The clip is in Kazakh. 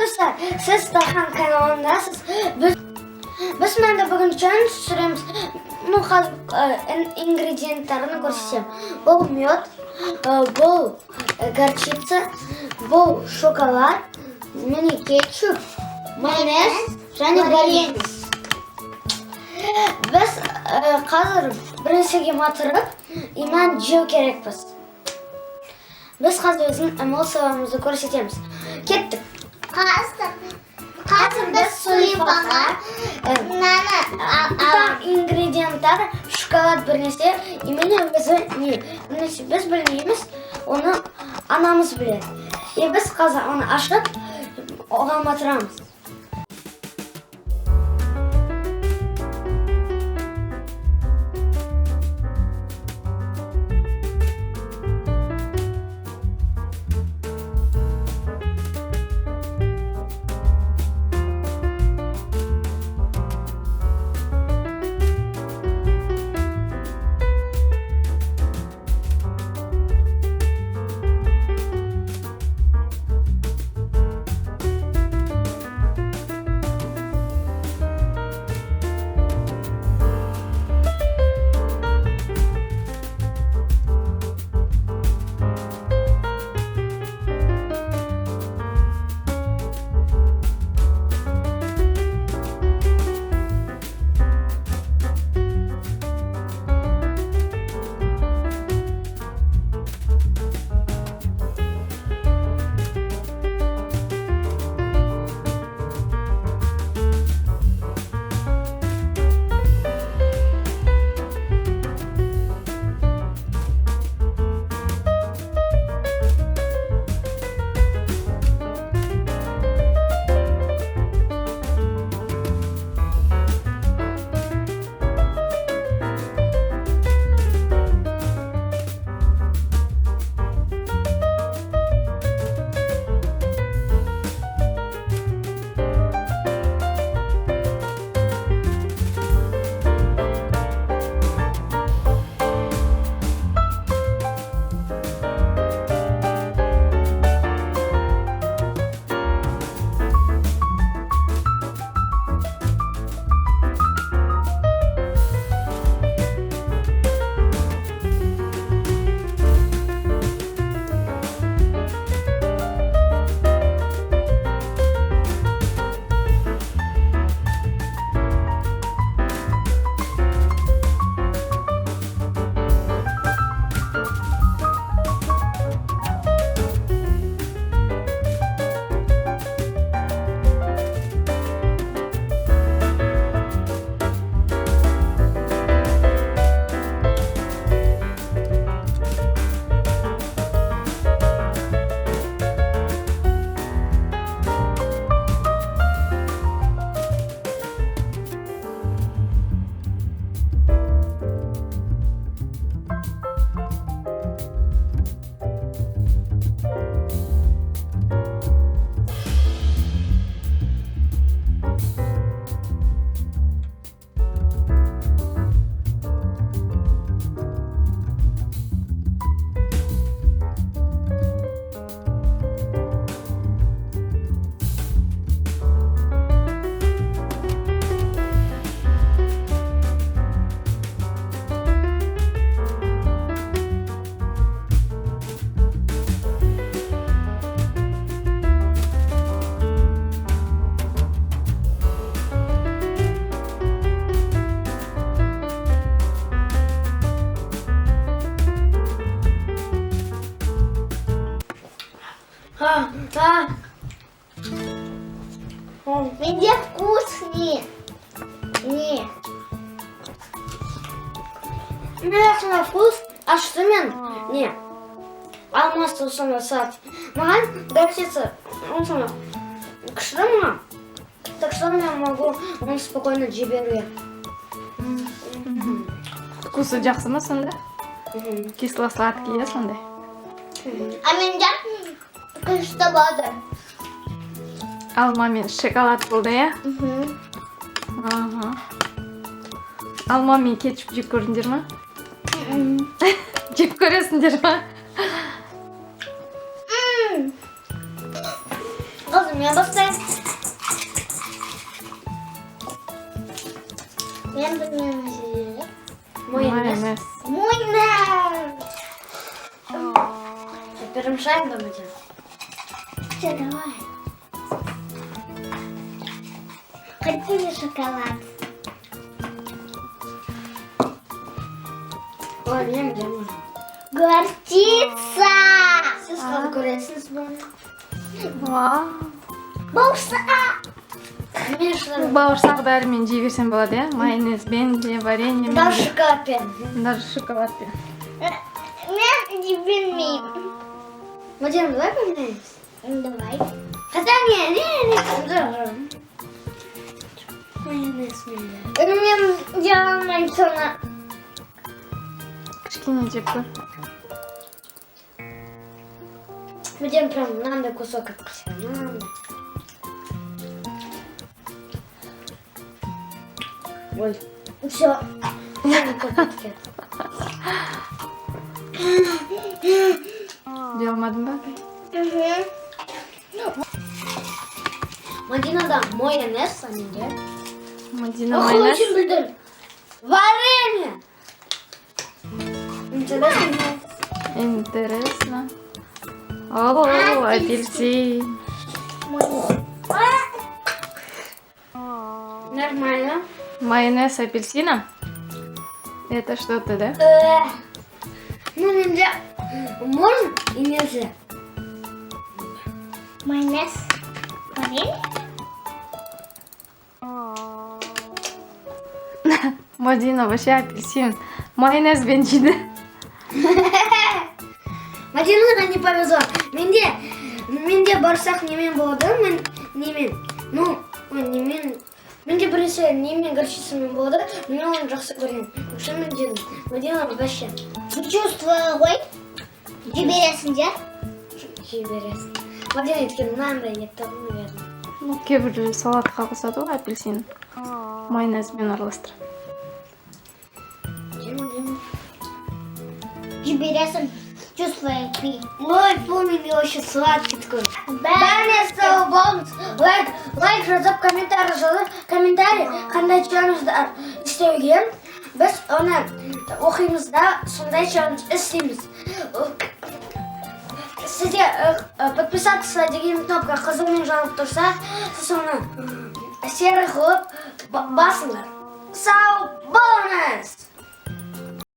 достар, siz Dahan kanalındasınız. Biz menda bugün çayını süremiz. Ингредиентlerini koşacağım. Bu miyot, bu горчица, bu şokolat, mini ketçup, mayonez, және варенье. Biz қазір біріншіге матырып, иман жеу керекпіз. Biz қазір өзінің эмоцияларымызды көрсетеміз. Кеттік. Қазір біз сұйпаға ингредиенттар шоколад бірнесе, имені өзі не? Біз білмейміз, оны анамыз біледі. Біз қазір оны ашып, оған матырамыз. Где вкуснее? Не. Нравится на вкус, а что мен? Не. Алмаз тусана сад. Маған горчица, он сама. Күшті ма? Так что я могу он спокойно жіберуге. Вкусы жақсы ма сонда? Кисло-сладкий, я сондай? А менде күшті болды. Алма мен шоколад болды, я? Алма мен кетчуп жеп көрдіңдер ма? Жеп көресіңдер ма? Kızım мен бастаймын. Мен білмеймін сіздерге. Майонез. Майонез. Перемешаем давайте. Все, давай. Хотели шоколад? Ой, мне где можно? Горчица. Siz hali ko'ryapsizmi buni? Vau. Болса. Men shularni Бауырсақтарымен жей берсем болады, иә? Майонезбен де, вареньемен даже де, шоколадпен. даже шоколадпен. Мен не білмеймін. Мадина, давай поменяемся. Давай. Хотя не, даже. Майонез менде. Мен делала алмаймын соны. Кішкене жеп көр. Мадина прям мынандай кусок откусила. Мынандай. Ой, Все. копытки. Жей алмадың ба? Мадина да майонез, а менде. Мадина Ох, майонез. очень білдім. Варенье. Интересно. Интересно. О, апельсин. Нормально. Майонез с апельсином? Это что-то, да? Ну, нельзя. Можно и нельзя. Майонез. Варенье? Мадина вообще апельсин. Майонезбен жейді. Мадинаға не повезло. Менде барсақ немен болады, немен. Ну, немен. Менде біресе немен горчицамен болады, мен оны жақсы көремін. Вообще мен дедім. Мадина вообще Чувствую ғой. Жібересіңдер. жей бересің. Мадина еткен мынандай етті, наверное. Ну, кейбір салатқа қосады ғой апельсин. Майонезбен араластырып. Жібересің. Чувствую пи. Ой, помню, вообще сладкий такой. Бәріне сау болыңыз. Лайк жазып, комментарий қандай челленджді істеуге. Біз оны оқимыз да, сондай челлендж істейміз. Сізде подписаться деген кнопка қызылмен жанып тұрса, сіз оны серый қылып басыңдар. Сау болыңыз!